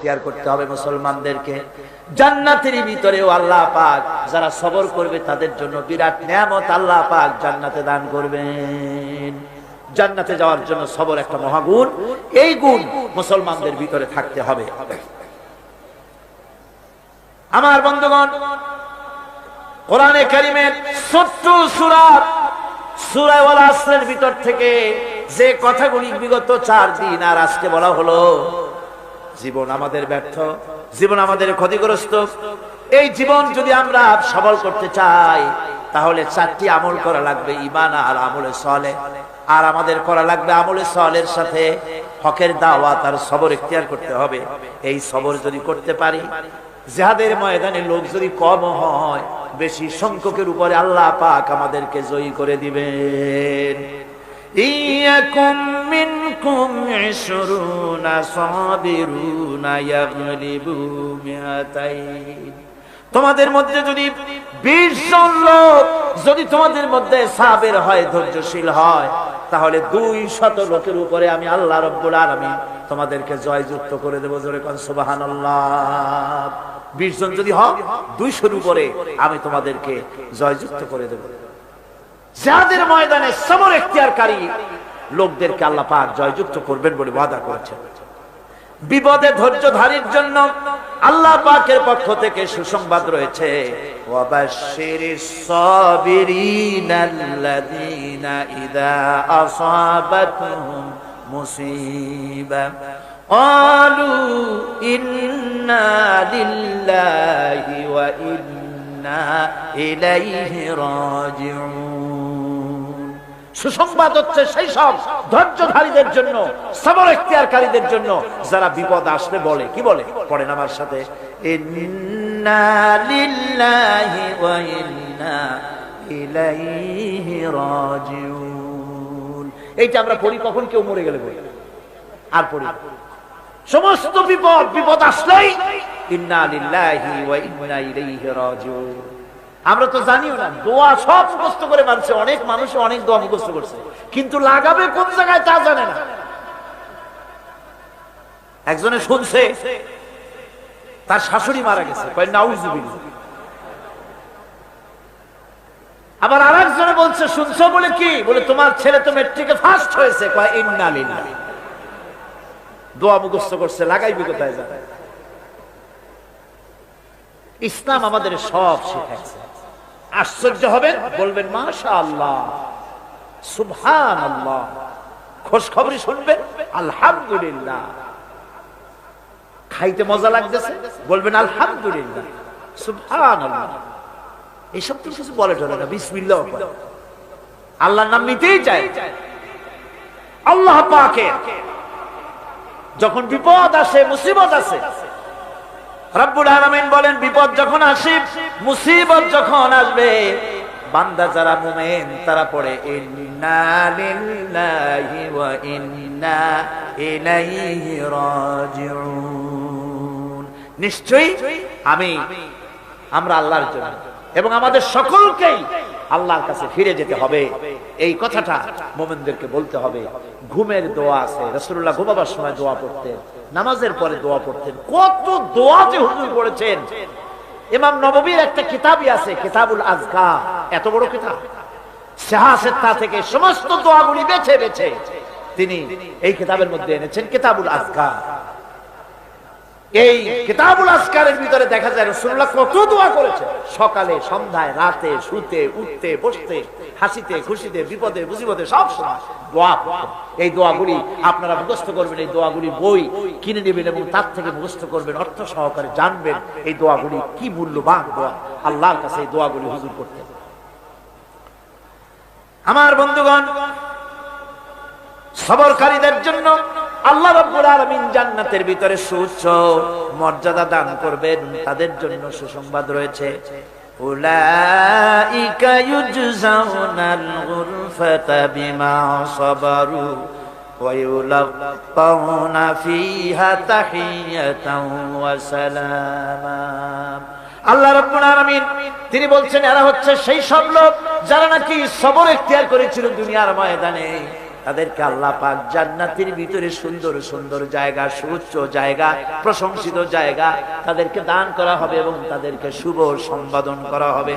এখতিয়ার করতে হবে মুসলমানদেরকে। জান্নাতের ভিতরেও আল্লাহ পাক যারা সবর করবে তাদের জন্য বিরাট নিয়ামত আল্লাহ পাক জান্নাতে দান করবেন। জান্নাতে যাওয়ার জন্য সবর একটা মহাগুণ, এই গুণ মুসলমানদের ভিতরে থাকতে হবে। আমার বন্ধুগণ, কোরআনে কারীমের ছোট্ট সূরা ওয়াল আসরের ভিতর থেকে যে কথাগুলি বিগত 4 দিন আর আজকে বলা হলো, জীবন আমাদের ব্যর্থ, জীবন আমাদের ক্ষতিগ্রস্ত। এই জীবন যদি আমরা সবল করতে চাই তাহলে 4টি আমল করা লাগবে, ঈমান আর আমলে সালেহ। আর আমাদের করা লাগবে আমলে সালেহের সাথে হকের দাওয়াত আর সবর ইখতিয়ার করতে হবে। এই সবর যদি করতে পারি, জিহাদের ময়দানে লোক যদি কম হয়, বেশি সংখ্যকের উপরে আল্লাহ পাক আমাদেরকে জয়ী করে দিবেন। ইয়াকুম মিনকুম 20 সাবিরুনা ইয়াগলিবু মিআতাইন। তোমাদের মধ্যে যদি 20 জন লোক যদি তোমাদের মধ্যে সাবির হয়, ধৈর্যশীল হয়, তাহলে 200 লোকের উপরে আমি আল্লাহ রাব্বুল আলামিন তোমাদেরকে জয়যুক্ত করে দেব। জোরে কোন সুবহানাল্লাহ। 20 জন যদি হয়, 200 উপরে আমি তোমাদেরকে জয়যুক্ত করে দেব। জিহাদের ময়দানে সবর ইখতিয়ারকারী লোকদেরকে আল্লাহ পাক জয়যুক্ত করবেন বলে ওয়াদা করেছেন। বিপদে ধৈর্যধারীর জন্য আল্লাহ পাকের পক্ষ থেকে সুসংবাদ রয়েছে, ওয়াবাশশিরিস সাবিরিনাল্লাযীনা ইযা আসাবাতহুম মুসিবা ক্বালু ইন্না লিল্লাহি ওয়া ইন্না ইলাইহি রাজিউন। সুসংবাদ হচ্ছে সেই সব ধৈর্যধারীদের জন্য, সবর ইখতিয়ারকারীদের জন্য যারা বিপদ আসলে বলে, কি বলে? পড়েন আমার সাথে, ইন্না লিল্লাহি ওয়া ইন্না ইলাইহি রাজিউন। এইটা আমরা পড়ি কখন কেউ মরে গেলে বলি, আর পড়ি সমস্ত বিপদ আসলেই ইন্না লিল্লাহি ওয়া ইন্না ইলাইহি রাজিউন। আমরা তো জানিও না, দোয়া সব মুখস্থ করে মানছে, অনেক মানুষ অনেক দোয়া মুখস্থ করছে, কিন্তু লাগাবে কোন জায়গায় তা জানে না। একজনে শুনছে তার শাশুড়ি মারা গেছে, কয় নাউজুবিল্লাহ। আবার আরেকজনে বলছে, শুনছো বলে কি? বলে তোমার ছেলে তো মেট্রিকে ফার্স্ট হয়েছে, কয় ইন্না লিল্লাহ। দোয়া মুখস্থ করছে, লাগাইবে কোথায় জানে। ইসলাম আমাদের সব শিখাইছে। আশ্চর্য হবেন, বলবেন মাশাআল্লাহ, সুবহানাল্লাহ। খোঁজ খবরই শুনবেন, আলহামদুলিল্লাহ। খাইতে মজা লাগতেছে, বলবেন আলহামদুলিল্লাহ, সুবহানাল্লাহ। এইসব তো কিছু বলে চলে না, বিসমিল্লাহ পড়ে আল্লাহর নাম নিতেই চায়। আল্লাহ পাকের যখন বিপদ আসে, মুসিবত আসে, রব্বুল আলামিন বলেন বিপদ যখন আসে, মুসিবত যখন আসবে, বান্দা যারা মুমিন তারা পড়ে ইন্না লিল্লাহি ওয়া ইন্না ইলাইহি রাজিউন। নিশ্চয়ই আমরা আল্লাহর জন্য এবং আমাদের সকলকেই আল্লাহর কাছে ফিরে যেতে হবে, এই কথাটা মুমিনদেরকে বলতে হবে। ঘুমের দোয়া আছে, রাসূলুল্লাহ ঘুমাবার সময় দোয়া পড়তেন, নামাজের পরে দোয়া পড়তেন। কত দোয়া যে হুজুর পড়েছেন। ইমাম নববীর একটা কিতাবই আছে, কিতাবুল আযকার, এত বড় কিতাব। সিহাসেত্তা থেকে সমস্ত দোয়াগুলি বেছে বেছে তিনি এই কিতাবের মধ্যে এনেছেন, কিতাবুল আযকার। এই কিতাবুল আযকারের ভিতরে দেখা যায় রাসূলুল্লাহ কত দোয়া করেছেন, সকালে, সন্ধ্যায়, রাতে, শুতে, উঠতে, বসতে, হাসিতে, খুশিতে, বিপদে, মুসিবতে, সব সময় দোয়া। এই দোয়াগুলি আপনারা মুখস্থ করবেন, এই দোয়াগুলি বই কিনে নেবেন এবং তার থেকে মুখস্থ করবেন, অর্থ সহকারে জানবেন এই দোয়াগুলি কি মূল্যবান দোয়া। আল্লাহর কাছে এই দোয়াগুলি হুজুর করতেন। আমার বন্ধুগণ, সবরকারীদের জন্য আল্লাহ রাব্বুল আলামিন জান্নাতের ভিতরে সুউচ্চ মর্যাদা দান করবেন, তাদের জন্য সুসংবাদ রয়েছে। উলাইকা ইউজজাউনাল গুরফাতা বিমা সাবারু ওয়া ইউলাক্কাউনা ফিহা তাহিয়াতাও ওয়া সালামা। আল্লাহ রাব্বুল আলামিন তিনি বলছেন, এরা হচ্ছে সেই সব লোক যারা নাকি সবর ইখতিয়ার করেছিল দুনিয়ার ময়দানে। তাদেরকে আল্লাহ পাক জান্নাতের ভিতরে সুন্দর সুন্দর জায়গা, সুউচ্চ জায়গা, প্রশংসিত জায়গা তাদেরকে দান করা হবে এবং তাদেরকে শুভ সম্বোধন করা হবে।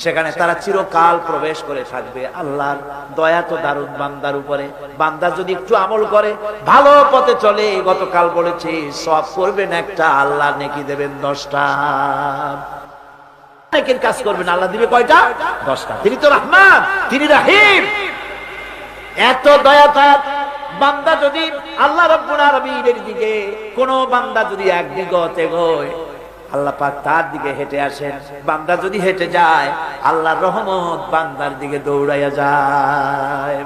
সেখানে তারা চিরকাল প্রবেশ করে থাকবে। আল্লাহর দয়া তো দারুণ বান্দার উপরে। বান্দা যদি একটু আমল করে, ভালো পথে চলে, গতকাল বলেছি সওয়াব করবেন একটা, আল্লাহ নেকি দেবেন 10টা। নেকির কাজ করবেন, আল্লাহ দিবে কয়টা? 10টা। তিনি তো রহমান, তিনি রহিম। এত দয়া তার বান্দা যদি আল্লাহ রাব্বুল আলামিনের দিকে, কোন বান্দা যদি একদিকে এগোয়, আল্লাহ পাক তার দিকে হেঁটে আসেন। বান্দা যদি হেঁটে যায়, আল্লাহর রহমত বান্দার দিকে দৌড়াইয়া যায়।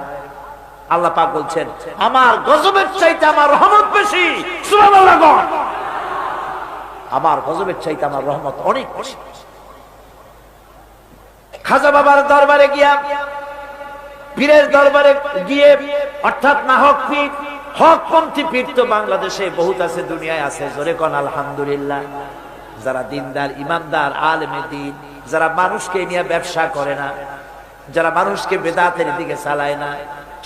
আল্লাহ পাক বলছেন, আমার গজবের চাইতে আমার রহমত বেশি। সুবহানাল্লাহ। আমার গজবের চাইতে আমার রহমত অনেক বেশি। খাজা বাবার দরবারে গিয়া, পীরের দরবারে গিয়ে, অর্থাৎ নাহক পীর, হকপন্থী পীর তো বাংলাদেশে বহুত আছে, দুনিয়ায় আছে। জোরে কোন আলহামদুলিল্লাহ। যারা দিনদার, ইমানদার, আলেমে দ্বীন, যারা মানুষকে নিয়ে ব্যবসা করে না, যারা মানুষকে বেদাতের দিকে চালায় না,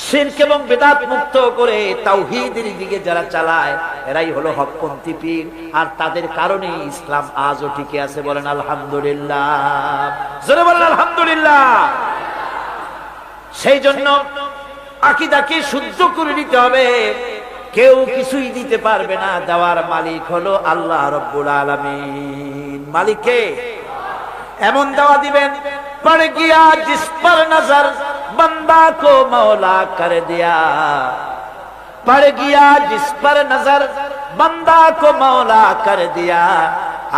শিরক এবং বেদাত মুক্ত করে তাওহীদের দিকে যারা চালায়, এরাই হলো হকপন্থী পীর। আর তাদের কারণে ইসলাম আজও টিকে আছে। বলেন আলহামদুলিল্লাহ। জোরে বলেন আলহামদুলিল্লাহ। সেই জন্য আকীদাকে শুদ্ধ করে নিতে হবে। কেউ কিছুই দিতে পারবে না, দেওয়ার মালিক হলো আল্লাহ রাব্বুল আলামিন। মালিক কে? এমন দেওয়া দিবেন, পড় গিয়া জিস পর নজর बंदा को मौला कर दिया, पड़ गया जिस पर नजर बंदा को मौला कर दिया,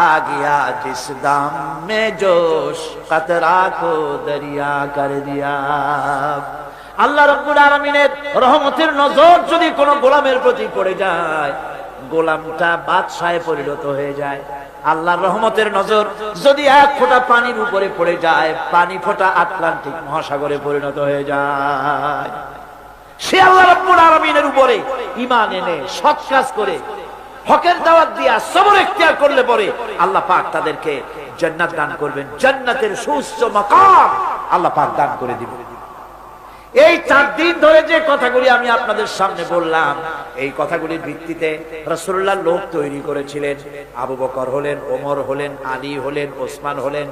आ गया जिस दाम में जोश कतरा को दरिया कर दिया। আল্লাহ রাব্বুল আলামিনের রহমতের নজর যদি কোন গোলামের প্রতি পড়ে যায়, গোলামটা বাদশাহে পরিণত হয়ে যায়। আল্লাহর রহমতের নজর যদি এক ফোঁটা পানির উপরে পড়ে যায়, পানি ফোঁটা আটলান্টিক মহাসাগরে পরিণত হয়ে যায়। সে আল্লাহ রাব্বুল আলামিনের উপরে ঈমান এনে সৎ কাজ করে, হকের দাওয়াত দিয়া সবর ইখতিয়ার করলে পরে আল্লাহ পাক তাদেরকে জান্নাত দান করবেন। জান্নাতের সুউচ্চ মাকাম আল্লাহ পাক দান করে দিবেন। এই 4 দিন ধরে যে কথাগুলি আমি আপনাদের সামনে বললাম, এই কথাগুলির ভিত্তিতে রাসূলুল্লাহ লোক তৈরি করেছিলেন। আবু বকর হলেন, ওমর হলেন, আলী হলেন, ওসমান হলেন,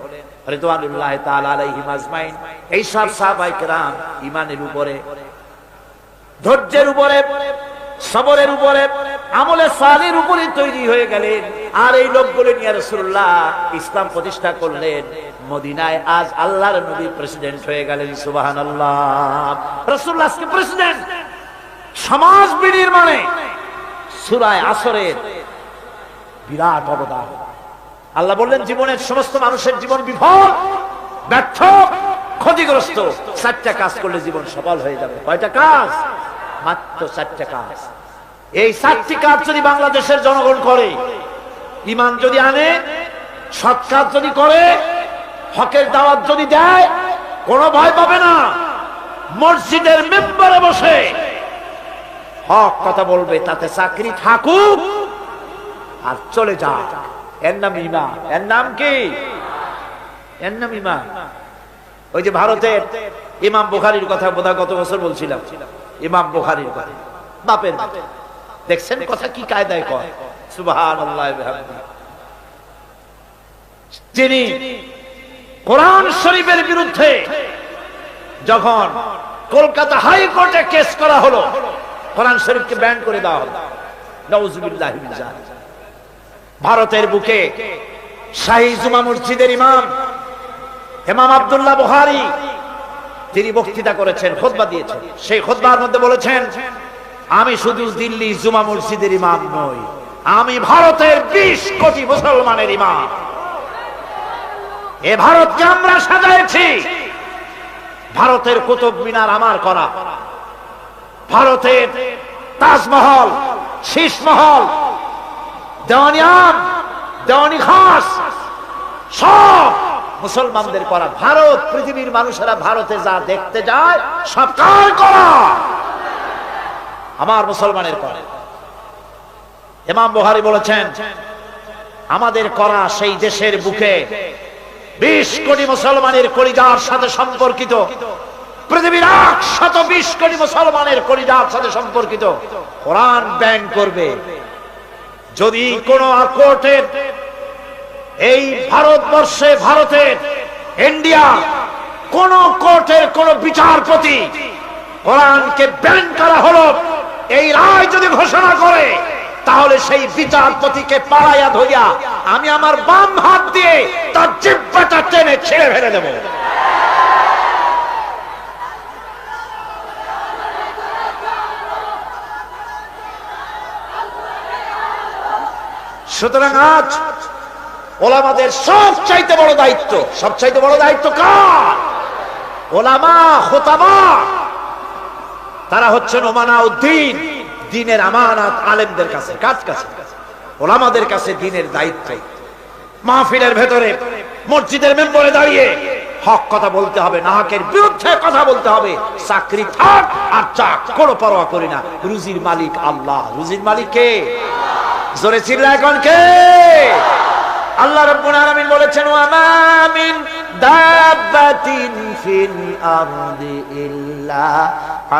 রিদওয়ানুল্লাহি তাআলা আলাইহিম আজমাইন। এই সব সাহাবায়ে কেরাম ঈমানের উপরে, ধৈর্যের উপরে, সবরের উপরে, আমলে সালির উপরে তৈরি হয়ে গেলেন। আর এই লোকগুলো নিয়ে রাসূলুল্লাহ ইসলাম প্রতিষ্ঠা করলেন। মদিনায় আজ আল্লাহর নবী প্রেসিডেন্ট হয়ে গেলেন। সুবহানাল্লাহ। রাসূলুল্লাহ আজকে প্রেসিডেন্ট। সমাজ বিনির্মাণে সূরা আসরের বিরাট অবদান। আল্লাহ বললেন, জীবনের সমস্ত মানুষের জীবন বিফল, ব্যর্থ, ক্ষতিগ্রস্ত। 4টা কাজ করলে জীবন সফল হয়ে যাবে। কয়টা কাজ? মাত্র 4টা কাজ। এই 4টি কাজ যদি বাংলাদেশের জনগণ করে, ঈমান যদি আনে, সৎ কাজ যদি করে, হকের দাওয়াত যদি দেয়, কোনো ভয় পাবে না। মসজিদের মেম্বারে বসে হক কথা বলবে, তাতে চাকরি থাকুক আর চলে যাক। এর নাম ঈমান। এর নাম কি? এর নাম ঈমান। ওই যে ভারতের ইমাম বুখারীর কথা বোধহয় গত বছর বলছিলাম। ইমাম বুখারীর কথা, বাপের দেখছেন কথা কি কায়দায় কয়। সুবহানাল্লাহ বিহামদিহি। যিনি কোরআন শরীফের বিরুদ্ধে যখন কলকাতা হাইকোর্টে কেস করা হলো, কোরআন শরীফকে ব্যান করে দেওয়া হলো, নাউযুবিল্লাহি মিন যালিক। ভারতের বুকে শাহী জুমা মসজিদের ইমাম ইমাম আব্দুল্লাহ বুখারী তিনি বক্তৃতা করেছেন, খুতবা দিয়েছেন। সেই খুতবার মধ্যে বলেছেন, আমি শুধু দিল্লি জুমা মসজিদের ইমাম নই, আমি ভারতের 20 কোটি মুসলমানের ইমাম। এ ভারতকে আমরা সাজাইছি। ভারতের কুতুব মিনার আমার করা, ভারতের তাজমহল, শীষমহল, দেওয়ানি আম, দেওয়ানি খাস সব মুসলমানদের করা। ভারত, পৃথিবীর মানুষেরা ভারতে যা দেখতে যায় সব কার করা? আমার মুসলমানের করা। ইমাম বুখারী বলেছেন, আমাদের করা সেই দেশের বুকে 20 কোটি মুসলমানের কলিজার সাথে সম্পর্কিত পৃথিবীর 120 কোটি মুসলমানের কলিজার সাথে সম্পর্কিত কোরআন ব্যান করবে। যদি কোন কোর্টের এই ভারতবর্ষে, ভারতের, ইন্ডিয়া কোন কোর্টের কোন বিচারপতি কোরআনকে ব্যান করা হলো এই রায় যদি ঘোষণা করে, তাহলে সেই বিচারপতিকে পাড়াইয়া ধরিয়া আমি আমার বাম হাত দিয়ে তার জিহ্বাটা টেনে ছেড়ে ফেলে দেব। সুতরাং আজ ওলামাদের সবচাইতে বড় দায়িত্ব, সবচাইতে বড় দায়িত্ব কার? ওলামা, খুতাবা, তারা হচ্ছেন ওমানাউদ্দিন, দ্বীনের আমানত আলেমদের কাছে। কার কাছে? ওলামাদের কাছে দ্বীনের দায়িত্ব। মাহফিলের ভেতরে, মসজিদের মেম্বরে দাঁড়িয়ে হক কথা বলতে হবে, নাহকের বিরুদ্ধে কথা বলতে হবে। চাকরি থাক আর চাক, কোনো পরোয়া করি না। রুজির মালিক আল্লাহ। রুজির মালিক কে? জোরে চিল্লা এখন কে? আল্লাহ রাব্বুল আলামিন বলেছেন, ওয়া মা মিন দাব্বাতিন ফিল আরদি ইল্লা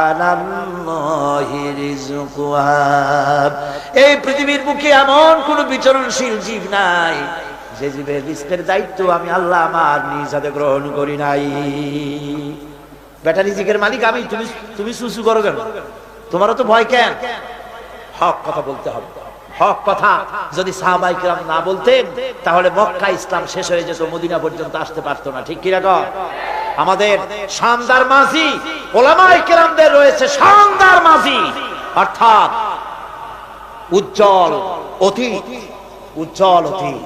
আলাল্লাহি রিজকুহা। এই পৃথিবীর বুকে এমন কোন বিচরণশীল জীব নাই যে জীবের রিজকের দায়িত্ব আমি আল্লাহ আমার নিজ হাতে গ্রহণ করি নাই। বেটা রিজিকের মালিক আমি, তুমি সুসু করো কেন? তোমারও তো ভয় কেন? হক কথা বলতে হবে। হক কথা যদি সাহাবায়ে কিরাম না বলতেন, তাহলে মক্কা ইসলাম শেষ হয়ে যেত, মদিনা পর্যন্ত আসতে পারতো না। ঠিক কি রকম? আমাদের শানদার মাঝি ওলামায়ে কিরামদের রয়েছে শানদার মাঝি, অর্থাৎ উজ্জ্বল অতীত। উজ্জ্বল অতীত।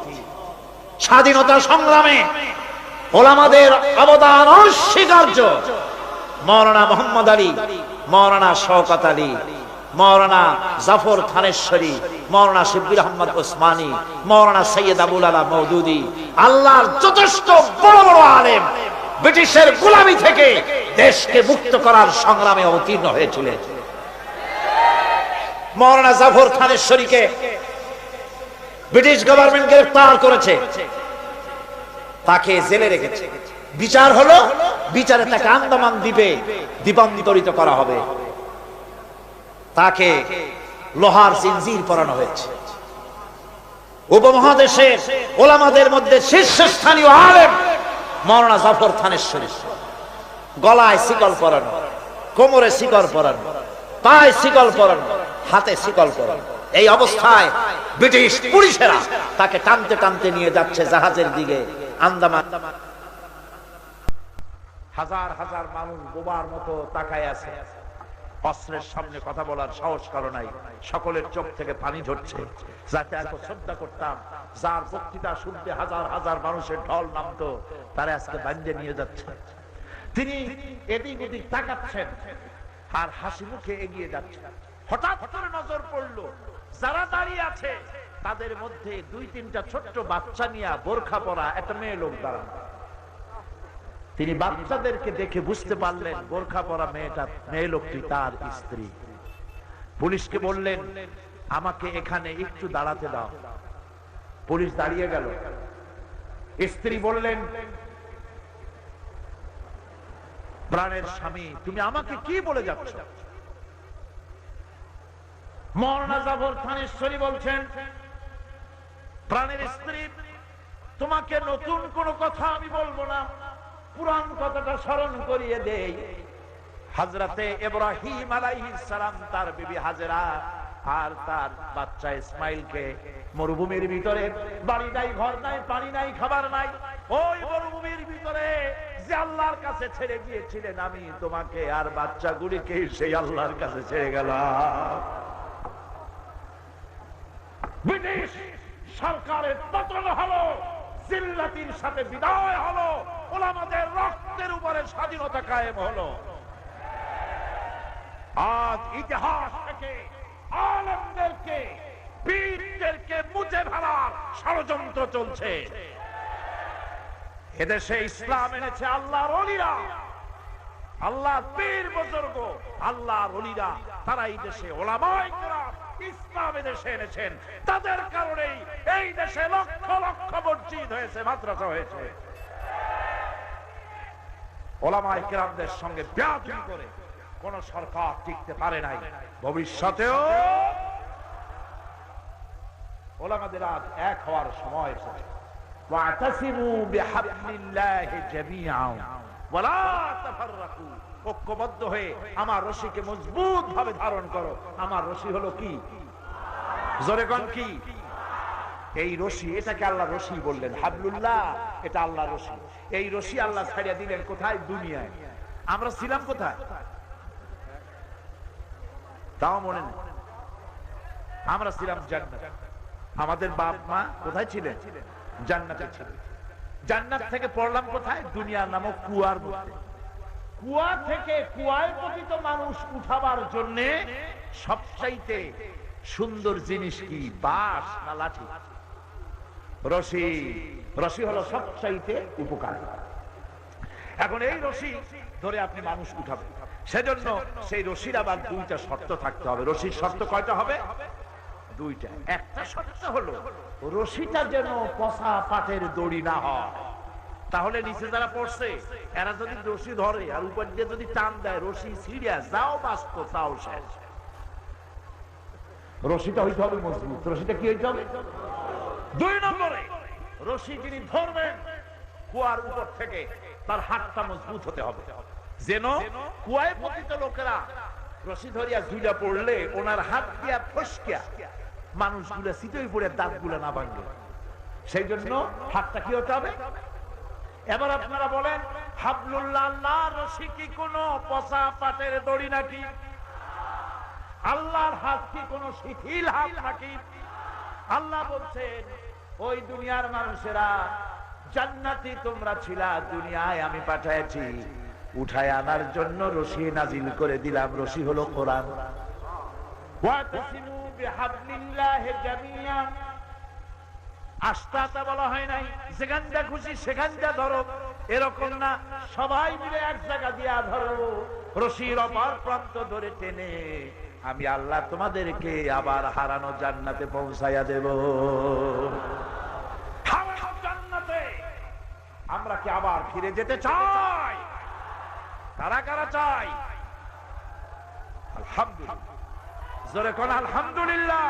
স্বাধীনতা সংগ্রামে ওলামাদের অবদান অস্বীকার্য। মাওলানা মুহাম্মদ আলী, মাওলানা শওকত আলী, মাওলানা জাফর থানেশ্বরী, মাওলানা শিববির আহমদ ওসমানী, মাওলানা সৈয়দ আবুল আলা মওদুদি, আল্লাহর যথেষ্ট বড় বড় আলেম ব্রিটিশের গোলামি থেকে দেশকে মুক্ত করার সংগ্রামে অবতীর্ণ হয়েছিলেন। মাওলানা জাফর থানেশ্বরীকে ব্রিটিশ গভর্নমেন্ট গ্রেফতার করেছে, তাকে জেলে রেখেছে। বিচার হলো, বিচারে তাকে আন্দামান দ্বীপে দ্বীপান্তরিত করা হবে। তাকে লোহার জিনজির পরানো হয়েছে। উপমহাদেশের ওলামাদের মধ্যে শীর্ষস্থানীয় আলেম মাওলানা জাফর থানেশ্বরী, গলায় শিকল পরানো, কোমরে শিকল পরানো, পায়ে শিকল পরানো, হাতে শিকল পরানো। এই অবস্থায় ব্রিটিশ পুলিশেরা তাকে টানতে টানতে নিয়ে যাচ্ছে জাহাজের দিকে আন্দামান। হাজার হাজার মানুষ বোবার মতো তাকায় আছে। অস্ত্রের সামনে কথা বলার সাহস কারো নাই। সকলের চোখ থেকে পানি ঝরছে। যাকে এত শ্রদ্ধা করতাম, যার বক্তৃতা শুনতে হাজার হাজার মানুষের ঢল নামতো, তারা আজকে বান্ধে নিয়ে যাচ্ছে। তিনি এদিক ওদিক তাকাচ্ছেন আর হাসি মুখে এগিয়ে যাচ্ছেন। হঠাৎ করে নজর পড়লো যারা দাঁড়িয়ে আছে তাদের মধ্যে দুই তিনটা ছোট্ট বাচ্চা নিয়ে বোরখা পরা একটা মেয়ে লোক দাঁড়ানো। তিনি বাচ্চাদেরকে দেখে বুঝতে পারলেন বোরখা পরা মেয়ে লোকটি তার স্ত্রী। পুলিশকে বললেন, আমাকে এখানে একটু দাঁড়াতে দাও। পুলিশ দাঁড়িয়ে গেল। স্ত্রী বললেন, প্রাণের স্বামী, তুমি আমাকে কি বলে যাচ্ছ? মাওলানা জাফর থানেশ্বরী বলছেন, প্রাণের স্ত্রী, তোমাকে নতুন কোন কথা আমি বলবো না, পুরান কথাটা স্মরণ করিয়ে দেই। হযরতে ইব্রাহিম আলাইহিস সালাম তার বিবি হাজেরা আর তার বাচ্চা ইসমাইলকে মরুভূমির ভিতরে, বাড়ি নাই, ঘর নাই, পানি নাই, খাবার নাই, ওই মরুভূমির ভিতরে যে আল্লাহর কাছে ছেড়ে গিয়েছিলেন, আমি তোমাকে আর বাচ্চাগুলিকে সেই আল্লাহর কাছে ছেড়ে গেলাম। ব্রিটিশ সরকারের পতন হলো, জিল্লাতির সাথে বিদায় হলো, ওলামাদের রক্তের উপরে স্বাধীনতা কায়েম হলো। আজ ইতিহাস থেকে আলেমদেরকে, বীরদেরকে মুছে ফেলার ষড়যন্ত্র চলছে। এদেশে ইসলাম এনেছে আল্লাহর ওলিরা, আল্লাহর পীর বুজুর্গ, আল্লাহর ওলিরা, তারা এই দেশে ওলামায়ে কেরাম ইসলাম এদেশে এনেছেন। তাদের কারণেই এই দেশে লক্ষ লক্ষ মসজিদ হয়েছে, মাদ্রাসা হয়েছে। ওলামায়ে কেরামদের সঙ্গে বেয়াদবি করে কোন সরকার টিকতে পারে নাই, ভবিষ্যতেও ওলামাদের আজ এক হওয়ার সময় এসেছে। ওয়াতাসিমু বিহাবলিল্লাহি জামিআন ওয়ালা তাফাররাকু, ঐক্যবদ্ধ হয়ে আমার রশিকে মজবুত ভাবে ধারণ করো। আমার রশি হলো কি? জোরে কোন কি? এই রশি, এটাকে আল্লাহ রশি বললেন, হাবলুল্লাহ, এটা আল্লাহ রশি। এই রশি আল্লাহ ছাড়িয়ে দিলেন কোথায়? দুনিয়ায়। আমরা ছিলাম কোথায়? তাও মনে নেই। আমরা ছিলাম জান্নাতে। আমাদের বাপ মা কোথায় ছিলেন? জান্নাতে ছিলেন। জান্নাত থেকে পড়লাম কোথায়? দুনিয়া নামক কুয়ার মধ্যে। কুয়া থেকে কুয়ায় পতিত মানুষ উঠাবার জন্য সবচাইতে সুন্দর জিনিস কি? বাঁশ না লাঠি? রশি। রশি হলো সবচাইতে উপকারী। এখন এই রশি ধরে আপনি মানুষ উঠাবেন, সেজন্য সেই রশির আবার দুইটা শর্ত থাকতে হবে। রশির শর্ত কয়টা হবে? দুইটা। একটা শর্ত হলো রশিটা যেন পচা পাটের দড়ি না হয়, তাহলে নিচে যারা পড়ছে এরা যদি রশি ধরে আর উপর দিয়ে যদি টান দেয়, রশি ছিঁড়ে যাও বাঁচতো তাও শেষ। রশিটা হইতে হবে মজবুত। রশিটা কি হইতে হবে? দুই নম্বরে রশি যিনি ধরবেন কুয়ার উপর থেকে, তার হাতটা মজবুত হতে হবে, যেন কুয়ায় পতিত লোকেরা রশি ধরিয়া ঝুলা পড়লে ওনার হাত দিয়া ফসকিয়া মানুষগুলো সিটই পড়ে দাঁতগুলো না ভাঙে। সেই জন্য হাতটা কি হতে হবে? এবার আপনারা বলেন, হাবলুল্লাহ আল্লাহর রশি কি কোনো পচা পাটের দড়ি নাকি? আল্লাহর হাত কি কোনো শিথিল হাত নাকি? আল্লাহ বলছেন, ওই দুনিয়ার মানুষেরা, জান্নাতি তোমরা ছিলা, দুনিয়ায় আমি পাঠাইছি, উঠায় আনার জন্য রশি নাজিল করে দিলাম। রশি হলো কোরআন। ওয়াতাসিমু বিহাবলিল্লাহি জামিআন, আস্তাতা বলা হয় নাই যেখানটা খুশি সেখানটা ধরো, এরকম না, সবাই মিলে এক জায়গা দিয়া ধরো। রশির অপর প্রান্ত ধরে টেনে আমি আল্লাহ তোমাদেরকে আবার হারানো জান্নাতে পৌঁছাইয়া দেব। হারানো জান্নাতে আমরা কি আবার ফিরে যেতে চাই? কারা কারা চাই? আলহামদুলিল্লাহ, জোরে কোন আলহামদুলিল্লাহ।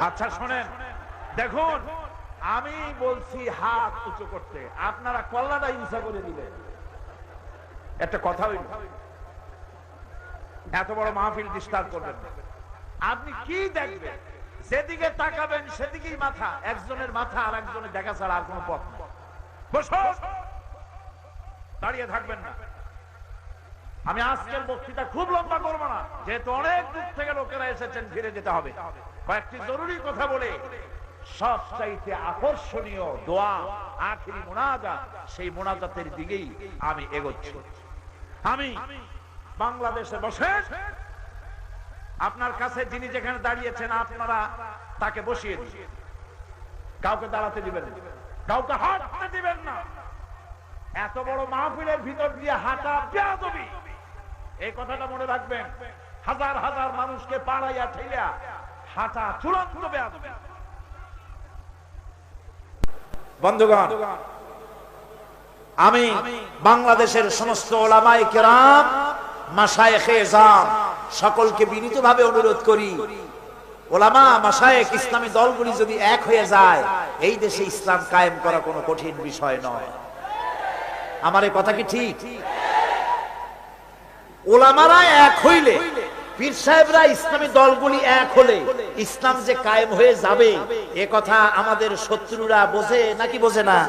আচ্ছা শোনেন, দেখুন আমি বলছি হাত উঁচু করতে, আপনারা কল্লাটা ইনসা করে দিলেন। একটা কথা হইল, এত বড় মাহফিল ডিস্টার্ব করবেন না। আপনি কি দেখবেন? যেদিকে তাকাবেন সেদিকেই মাথা, একজনের মাথা আর একজনের দেখা ছাড়া আর কোনো পথ নেই। বসুন, দাঁড়িয়ে থাকবেন না। আমি আজকের বক্তৃতা খুব লম্বা করবো না, যেহেতু অনেক দূর থেকে লোকেরা এসেছেন, ফিরে যেতে হবে। কয়েকটি জরুরি কথা বলে সবচাইতে আকর্ষণীয় দোয়া, আখিরি মুনাজাত, সেই মুনাজাতের দিকেই আমি এগোচ্ছি। আমি বাংলাদেশে বসে আপনার কাছে যিনি যেখানে দাঁড়িয়েছেন আপনারা তাকে বসিয়ে দিন। কাউকে দাঁড়াতে দিবেন না, কাউকে হাঁটতে দিবেন না। এত বড় মাহফিলের ভিতর দিয়ে হাঁটা বেয়াদবি, এই কথাটা মনে রাখবেন। হাজার হাজার মানুষকে পাড়াইয়া ঠেলিয়া হাঁটা চূড়ান্ত বেয়াদবি। বন্ধুগণ, আমি বাংলাদেশের সমস্ত ওলামায়ে কেরাম, মাশায়েখে এজাম সকলকে বিনীতভাবে অনুরোধ করি, ওলামা মাশায়েখ ইসলামী দলগুলি যদি এক হয়ে যায়, এই দেশে ইসলাম কায়েম করা কোনো কঠিন বিষয় নয়। আমার এই কথা কি ঠিক? ওলামারা এক হইলে, পীর সাহেবরা, ইসলামী দলগুলি এক হলে ইসলাম যে কায়েম হয়ে যাবে, এ কথা আমাদের শত্রুরা বোঝে নাকি বোঝে না?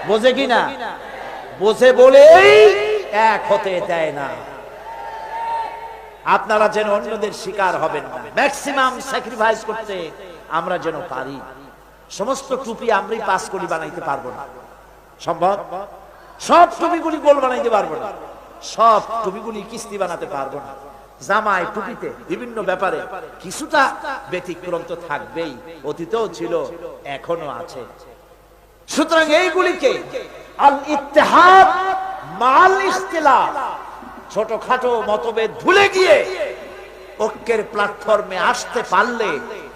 বোঝে কি না? বোঝে বলেই এক হতে দেয় না। আপনারা যেন অন্যদের শিকার হবেন না, ম্যাক্সিমাম স্যাক্রিফাইস করতে আমরা যেন পারি। সমস্ত টুপি আমরাই পাস করি, বানাইতে পারবো না, সম্ভব? সব টুপিগুলি গোল বানাইতে পারবো না, সব টুপিগুলি কিস্তি বানাতে পারবো না। জামায় টুপিতে বিভিন্ন ব্যাপারে কিছুটা ব্যতিক্রম তো থাকবেই, অতীতেও ছিল, এখনো আছে। সুতরাং এইগুলিকে আল ইত্তেহাদ মাল ইখতিলাফ, ছোটখাটো মতভেদ ভুলে গিয়ে ঐক্যের প্ল্যাটফর্মে আসতে পারলে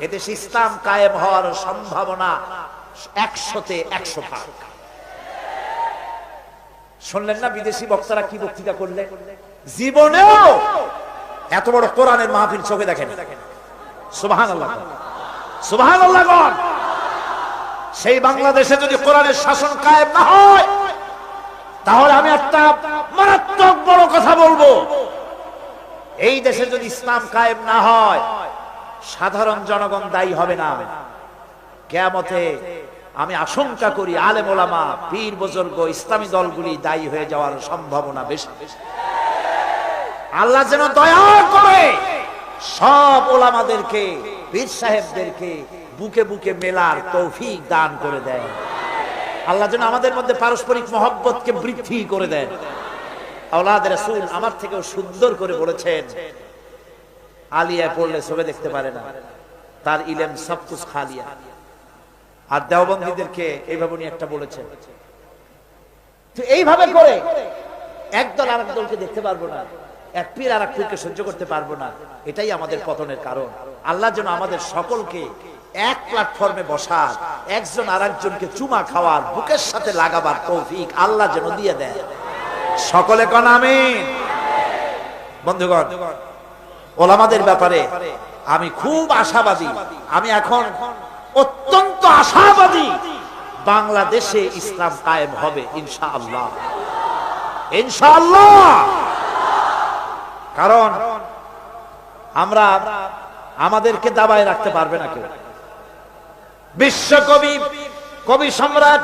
এদেশে ইসলাম কায়েম হওয়ার সম্ভাবনা 100-তে 100 ভাগ। শুনলেন না বিদেশি বক্তারা কি বক্তৃতা করলেন? জীবনেও এত বড় কোরআনের মাহফিল চোখে দেখেন। সুবহানাল্লাহ, সুবহানাল্লাহ। সেই বাংলাদেশে যদি কোরআনের শাসন কায়েম না হয়, তাহলে আমি একটা মারাত্মক বড় কথা বলবো। এই দেশে যদি ইসলাম কায়েম না হয়, সাধারণ জনগণ দায়ী হবে না। কিয়ামতে আমি আশঙ্কা করি আলেম ওলামা, পীর বুজুর্গ, ইসলামী দলগুলি দায়ী হয়ে যাওয়ার সম্ভাবনা বেশি। আল্লাহ যেন দয়া করে সব ওলামাদেরকে, পীর সাহেবদেরকে বুকে বুকে মেলার তৌফিক দান করে দেয়। আল্লাহ যেন আমাদের মধ্যে পারস্পরিক মহব্বতকে বৃদ্ধি করে দেন। আওলাদ রাসূল আমার থেকেও সুন্দর করে বলেছেন, আলিয়া পড়লে চোখে দেখতে পারে না, তার ইলম সব কুছ খালিয়া। আর দেওবন্দীদেরকে এইভাবে উনি একটা বলেছেন। তো এইভাবে করে একদল আরেক দলকে দেখতে পারবো না, এক পীর আরেক পীরকে সহ্য করতে পারবো না। এটাই আমাদের পতনের কারণ। আল্লাহ যেন আমাদের সকলকে এক প্ল্যাটফর্মে বসার, একজন আরেকজনকে চুমা খাওয়ার, বুকের সাথে লাগাবার তৌফিক আল্লাহ যেন দিয়ে দেন। সকলে কোন আমিন। বন্ধুগণ, ওলামাদের ব্যাপারে আমি খুব আশাবাদী। আমি এখন অত্যন্ত আশাবাদী বাংলাদেশে ইসলাম কায়েম হবে ইনশাআল্লাহ, ইনশাআল্লাহ। কারণ আমরা আমাদেরকে দাবায় রাখতে পারবে না কেউ। বিশ্বকবি, কবি সম্রাট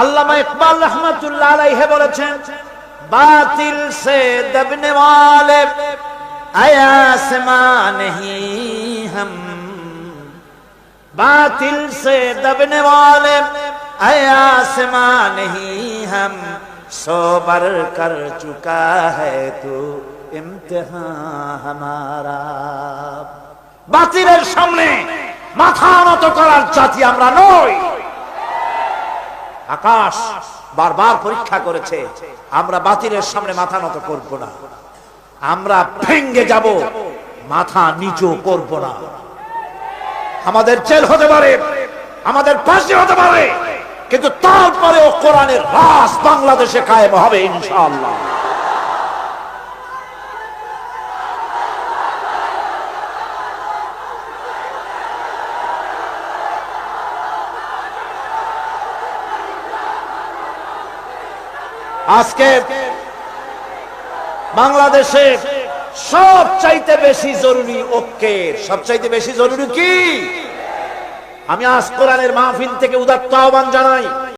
আল্লামা ইকবাল রহমাতুল্লাহ আলাইহি বলেছেন, বাতিল সে দবনে ওয়ালে আয়াসমা নেহি হাম, बातिल से दबने वाले आसमां नहीं हम, सो बर कर चुका है तू इम्तिहान हमारा। বাতিলের সামনে মাথা নত করার জাতি আমরা নই। আকাশ বারবার পরীক্ষা করেছে, আমরা বাতিলের সামনে মাথা নত করব না। আমরা ভেঙ্গে যাব, মাথা নিচু করব না। আমাদের জেল হতে পারে, আমাদের ফাঁসি হতে পারে, কিন্তু তারপরেও কোরআনের রাজ বাংলাদেশে কায়েম হবে ইনশাআল্লাহ। আজকে বাংলাদেশে সবচাইতে বেশি জরুরি ঐক্যের, সবচাইতে বেশি জরুরি কি? আমি আজ কোরআনের মাহফিল থেকে উদাত্ত আহ্বান জানাই,